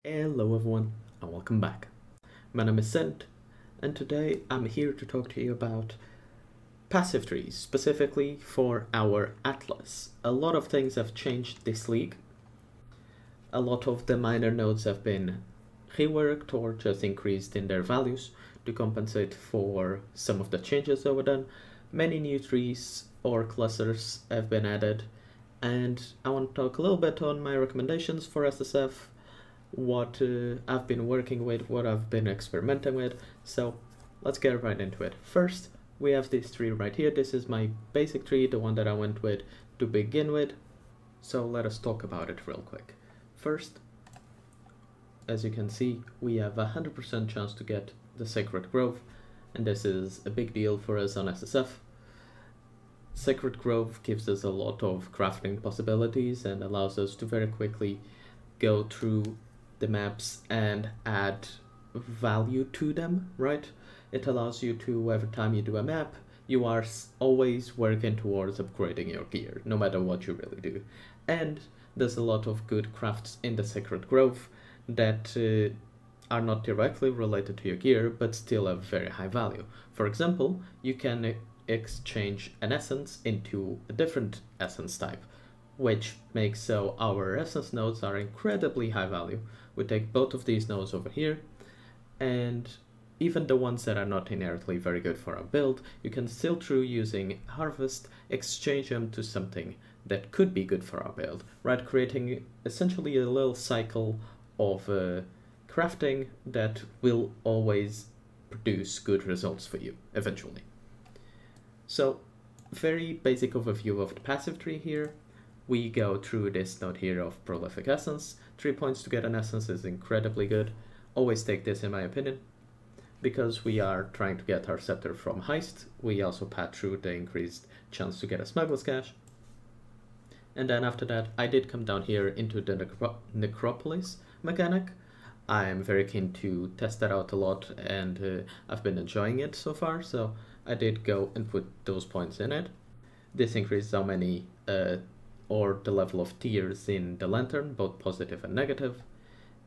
Hello everyone and welcome back. My name is Sent and today I'm here to talk to you about passive trees, specifically for our Atlas. A lot of things have changed this league. A lot of the minor nodes have been reworked or just increased in their values to compensate for some of the changes that were done. Many new trees or clusters have been added, and I want to talk a little bit on my recommendations for SSF, what I've been working with, what I've been experimenting with. So let's get right into it. First, we have this tree right here. This is my basic tree, the one that I went with to begin with. So let us talk about it real quick. First, as you can see, we have a 100% chance to get the Sacred Grove, and this is a big deal for us on SSF. Sacred Grove gives us a lot of crafting possibilities and allows us to very quickly go through the maps and add value to them, right? It allows you to, every time you do a map, you are always working towards upgrading your gear, no matter what you really do. And there's a lot of good crafts in the Sacred Grove that are not directly related to your gear, but still have very high value. For example, you can exchange an essence into a different essence type, which makes so our essence nodes are incredibly high value. We take both of these nodes over here, and even the ones that are not inherently very good for our build, you can still, through using Harvest, exchange them to something that could be good for our build, right? Creating essentially a little cycle of crafting that will always produce good results for you eventually. So, very basic overview of the passive tree here. We go through this node here of Prolific Essence. 3 points to get an essence is incredibly good. Always take this in my opinion. Because we are trying to get our scepter from Heist, we also pass through the increased chance to get a Smuggler's Cache. And then after that, I did come down here into the Necropolis mechanic. I am very keen to test that out a lot, and I've been enjoying it so far, so I did go and put those points in it. This increases how many or the level of tiers in the lantern, both positive and negative,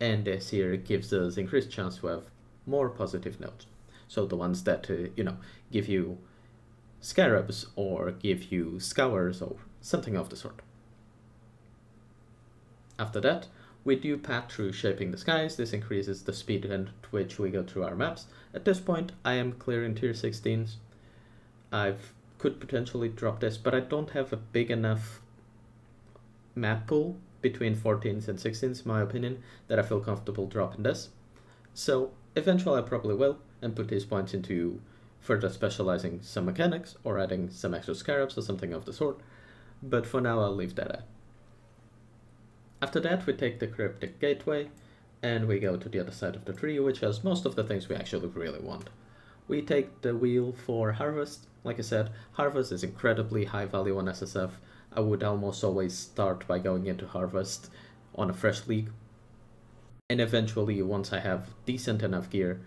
and this here gives us increased chance to have more positive nodes. So the ones that give you scarabs or give you scours or something of the sort. After that, we do path through Shaping the Skies. This increases the speed at which we go through our maps. At this point, I am clearing tier 16s. I could potentially drop this, but I don't have a big enough map pool between 14s and 16s, in my opinion, that I feel comfortable dropping this. So eventually I probably will, and put these points into further specializing some mechanics or adding some extra scarabs or something of the sort, but for now I'll leave that at. After that, we take the Cryptic Gateway and we go to the other side of the tree, which has most of the things we actually really want. We take the wheel for Harvest. Like I said, Harvest is incredibly high value on SSF. I would almost always start by going into Harvest on a fresh league. And eventually, once I have decent enough gear,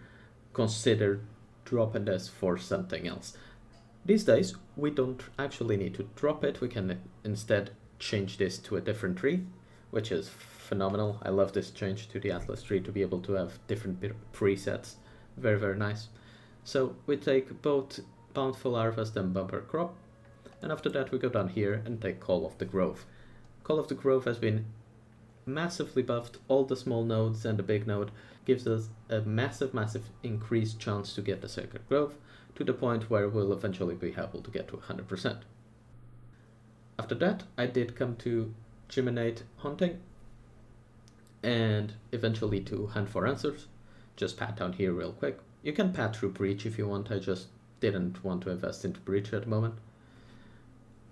consider dropping this for something else. These days, we don't actually need to drop it. We can instead change this to a different tree, which is phenomenal. I love this change to the Atlas tree to be able to have different presets. Very, very nice. So we take both Bountiful Harvest and Bumper Crop, and after that we go down here and take Call of the Grove. Call of the Grove has been massively buffed. All the small nodes and the big node gives us a massive increased chance to get the Sacred Grove, to the point where we'll eventually be able to get to 100%. After that, I did come to Geminate Hunting, and eventually to Hunt for Answers. Just pat down here real quick. You can pat through Breach if you want. I just didn't want to invest into Breach at the moment.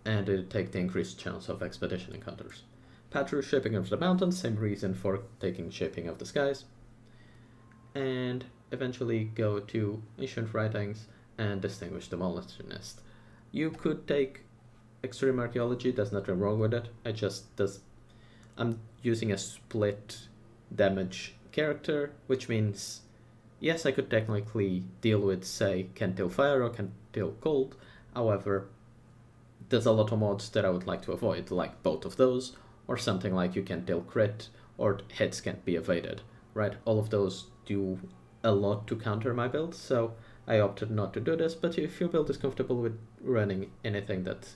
And take the increased chance of Expedition Encounters. Pat through Shaping of the Mountains, same reason for taking Shaping of the Skies. And eventually go to Ancient Writings and Distinguished Demolitionist. You could take Extreme Archaeology, there's nothing wrong with it. I'm using a split damage character, which means yes, I could technically deal with, say, Can Deal Fire or Can Deal Cold. However, there's a lot of mods that I would like to avoid, like both of those, or something like you can deal crit, or hits can't be evaded. right? All of those do a lot to counter my build, so I opted not to do this, but if your build is comfortable with running anything that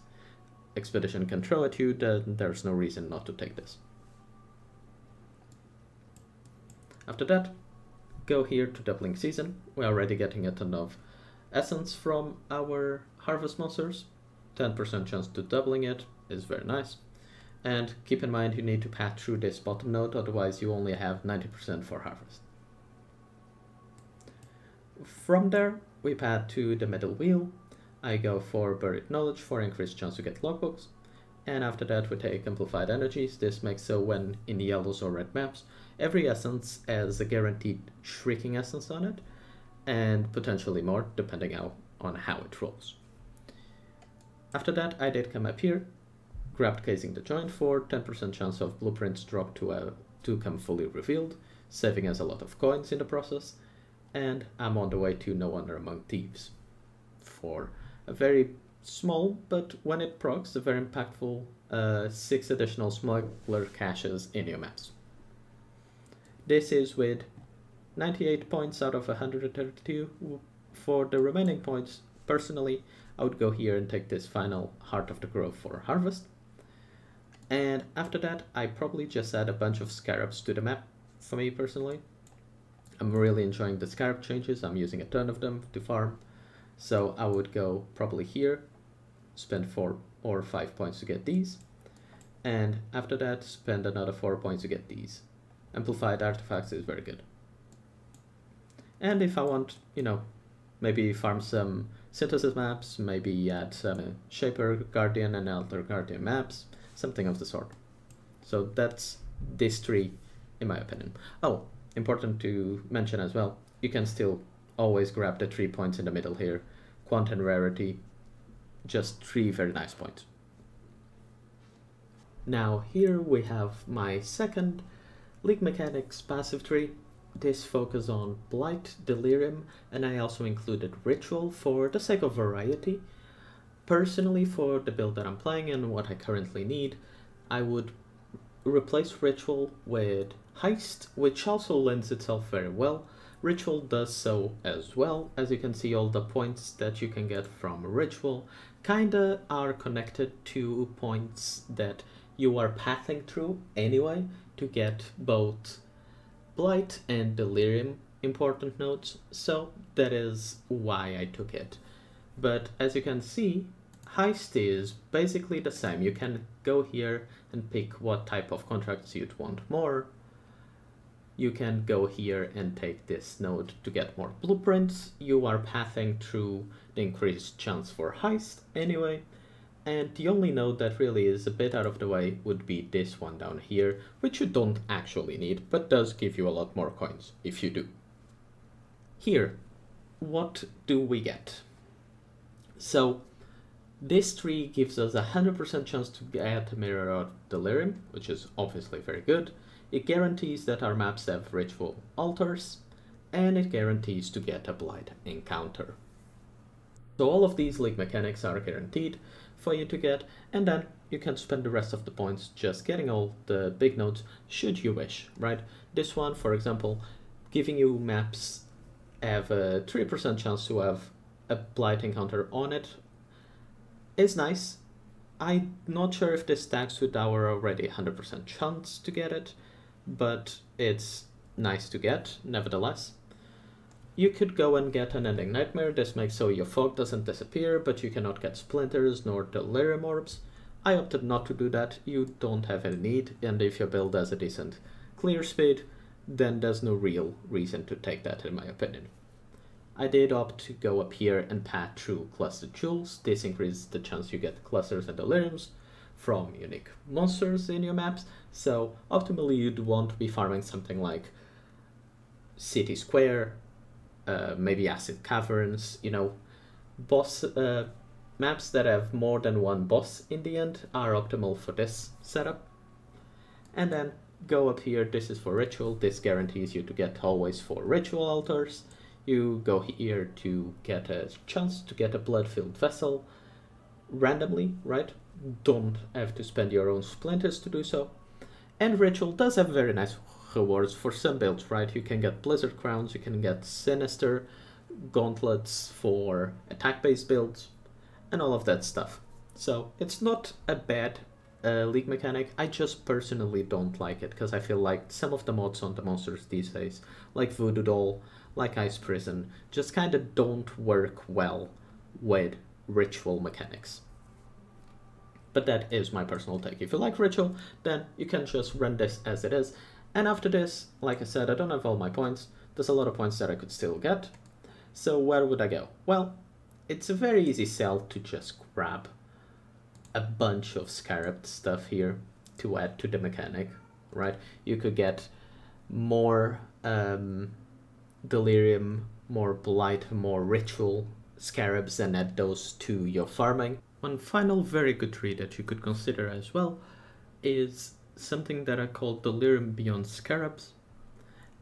Expedition can throw at you, then there's no reason not to take this. After that, go here to Doubling Season. We're already getting a ton of essence from our harvest monsters. 10% chance to doubling it is very nice. And keep in mind you need to pass through this bottom node, otherwise you only have 90% for harvest. From there, we path to the middle wheel. I go for Buried Knowledge for increased chance to get logbooks. And after that we take Amplified Energies. This makes so when in yellows or red maps, every essence has a guaranteed Shrieking Essence on it, and potentially more depending on how it rolls. After that I did come up here, grabbed Casing the Joint for 10% chance of blueprints drop to come fully revealed, saving us a lot of coins in the process, and I'm on the way to No Wonder Among Thieves for a very small, but when it procs, a very impactful 6 additional smuggler caches in your maps. This is with 98 points out of 132. For the remaining points, personally, I would go here and take this final Heart of the Grove for Harvest. And after that, I probably just add a bunch of scarabs to the map, for me personally. I'm really enjoying the scarab changes, I'm using a ton of them to farm. So I would go probably here, spend 4 or 5 points to get these. And after that, spend another 4 points to get these. Amplified Artifacts is very good. And if I want, maybe farm some Synthesis maps, maybe add some Shaper Guardian and Elder Guardian maps, something of the sort. So that's this tree, in my opinion. Oh, important to mention as well, you can still always grab the 3 points in the middle here. Quant and Rarity, just 3 very nice points. Now here we have my second League Mechanics passive tree. This focuses on Blight, Delirium, and I also included Ritual for the sake of variety. Personally, for the build that I'm playing and what I currently need, I would replace Ritual with Heist, which also lends itself very well. Ritual does so as well. As you can see, all the points that you can get from Ritual kinda are connected to points that you are pathing through anyway to get both Blight and Delirium important nodes, so that is why I took it. But as you can see, Heist is basically the same. You can go here and pick what type of contracts you'd want more. You can go here and take this node to get more blueprints. You are pathing through the increased chance for Heist anyway. And the only node that really is a bit out of the way would be this one down here, which you don't actually need, but does give you a lot more coins if you do. Here, what do we get? So, this tree gives us a 100% chance to get a Mirror of Delirium, which is obviously very good. It guarantees that our maps have ritual altars, and it guarantees to get a Blight encounter. So all of these League mechanics are guaranteed for you to get, and then you can spend the rest of the points just getting all the big nodes should you wish, right? This one, for example, giving you maps have a 3% chance to have a Blight encounter on it is nice. I'm not sure if this stacks with our already 100% chance to get it, but it's nice to get nevertheless. You could go and get an Ending Nightmare. This makes so your fog doesn't disappear, but you cannot get splinters nor delirium orbs. I opted not to do that. You don't have any need, and if your build has a decent clear speed, then there's no real reason to take that in my opinion. I did opt to go up here and path through Clustered Jewels. This increases the chance you get clusters and deliriums from unique monsters in your maps, so optimally you'd want to be farming something like City Square, maybe Acid Caverns, boss maps that have more than one boss in the end are optimal for this setup. And then go up here, this is for Ritual, this guarantees you to get always 4 Ritual altars. You go here to get a chance to get a Blood-Filled Vessel randomly, right? Don't have to spend your own splinters to do so. And Ritual does have a very nice rewards for some builds, right? You can get Blizzard Crowns, you can get Sinister Gauntlets for attack-based builds, and all of that stuff. So it's not a bad League mechanic. I just personally don't like it, because I feel like some of the mods on the monsters these days, like Voodoo Doll, like Ice Prison, just kind of don't work well with ritual mechanics. But that is my personal take. If you like ritual, then you can just run this as it is. And after this, like I said, I don't have all my points. There's a lot of points that I could still get. So where would I go? Well, it's a very easy sell to just grab a bunch of scarab stuff here to add to the mechanic, right? You could get more delirium, more blight, more ritual scarabs, and add those to your farming. One final very good tree that you could consider as well is something that I call Delirium Beyond Scarabs,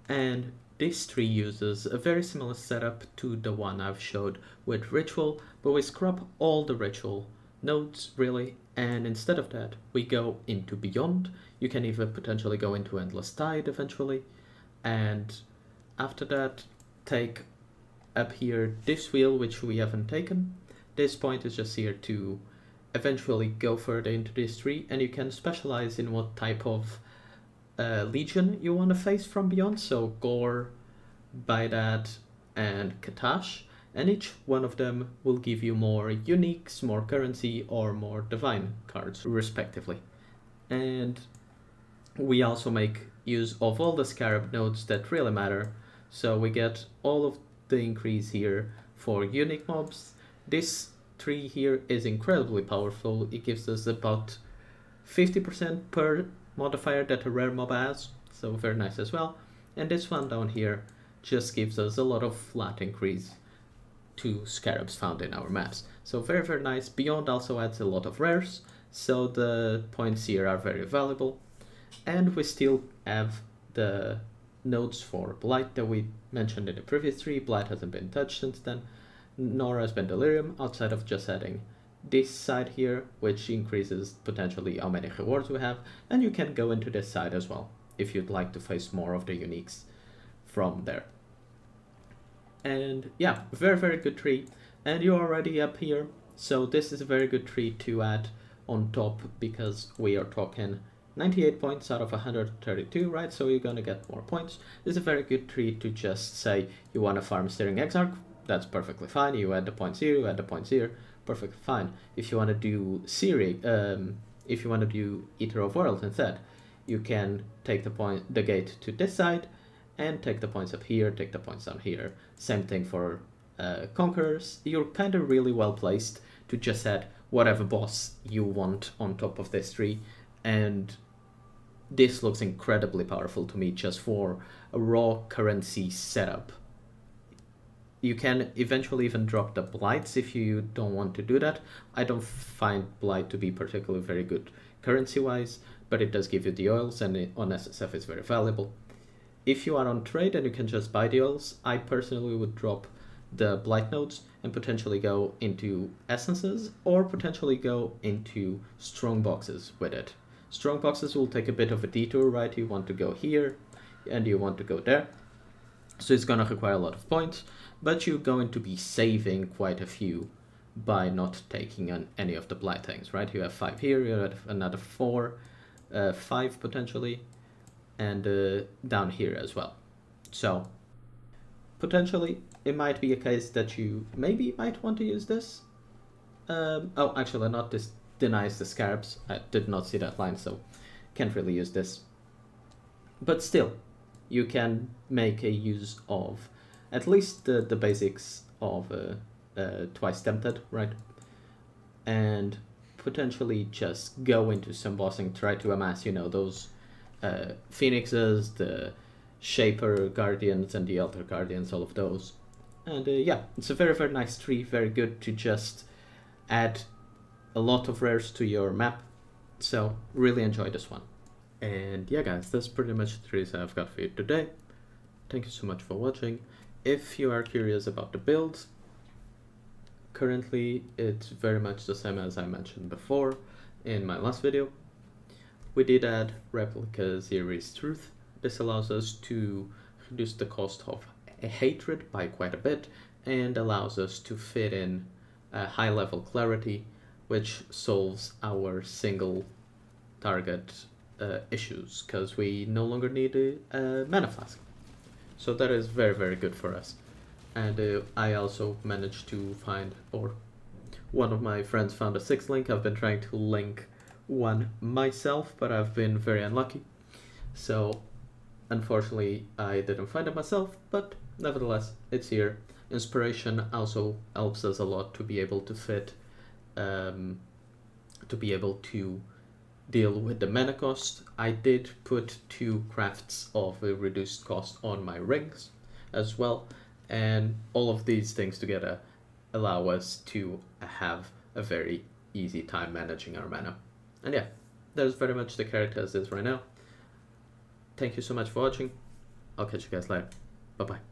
and this tree uses a very similar setup to the one I've showed with Ritual, but we scrap all the Ritual nodes really, and instead of that we go into Beyond. You can even potentially go into Endless Tide eventually, and after that take up here this wheel, which we haven't taken. This point is just here to eventually go further into this tree, and you can specialize in what type of legion you want to face from Beyond. So Gore, Baidat, and Katash, and each one of them will give you more uniques, more currency, or more divine cards respectively. And we also make use of all the scarab nodes that really matter, so we get all of the increase here for unique mobs. This tree here is incredibly powerful. It gives us about 50% per modifier that a rare mob has, so very nice as well. And this one down here just gives us a lot of flat increase to scarabs found in our maps. So very, very nice. Beyond also adds a lot of rares, so the points here are very valuable. And we still have the nodes for Blight that we mentioned in the previous tree. Blight hasn't been touched since then, nor has been Delirium, outside of just adding this side here, which increases potentially how many rewards we have, and you can go into this side as well if you'd like to face more of the uniques from there. And yeah, very, very good tree, and you're already up here, so this is a very good tree to add on top, because we are talking 98 points out of 132, right? So you're gonna get more points. This is a very good tree to just say you want to farm Steering Exarch. That's perfectly fine. You add the points here, you add the points here, perfectly fine. If you want to do if you want to do Eater of Worlds instead, you can take the gate to this side and take the points up here, take the points down here. Same thing for Conquerors. You're kind of really well placed to just add whatever boss you want on top of this tree, and this looks incredibly powerful to me just for a raw currency setup. You can eventually even drop the Blights if you don't want to do that. I don't find Blight to be particularly very good currency-wise, but it does give you the oils, and on SSF is very valuable. If you are on trade and you can just buy the oils, I personally would drop the Blight nodes and potentially go into Essences, or potentially go into Strong Boxes with it. Strong Boxes will take a bit of a detour, right? You want to go here, and you want to go there. So it's going to require a lot of points, but you're going to be saving quite a few by not taking on any of the Blight things, right? You have 5 here, you have another 4, 5 potentially, and down here as well. So potentially it might be a case that you maybe might want to use this. Oh, actually not, this denies the scarabs. I did not see that line, so can't really use this. But still, you can make a use of at least the basics of Twice Tempted, right? And potentially just go into some bossing, try to amass, you know, those Phoenixes, the Shaper Guardians, and the Elder Guardians, all of those. And yeah, it's a very, very nice tree, very good to just add a lot of rares to your map. So really enjoy this one. And yeah guys, that's pretty much the trees I've got for you today. Thank you so much for watching. If you are curious about the builds, currently it's very much the same as I mentioned before in my last video. We did add Replica Series Truth, This allows us to reduce the cost of hatred by quite a bit and allows us to fit in a high level clarity, which solves our single target issues, because we no longer need a mana flask. So that is very, very good for us. And I also managed to find, or one of my friends found a 6th link. I've been trying to link one myself, but I've been very unlucky. So unfortunately I didn't find it myself, but nevertheless it's here. Inspiration also helps us a lot to be able to fit, to be able to deal with the mana cost. I did put 2 crafts of a reduced cost on my rings as well, and all of these things together allow us to have a very easy time managing our mana. And yeah, that's very much the character as is right now. Thank you so much for watching. I'll catch you guys later. Bye bye.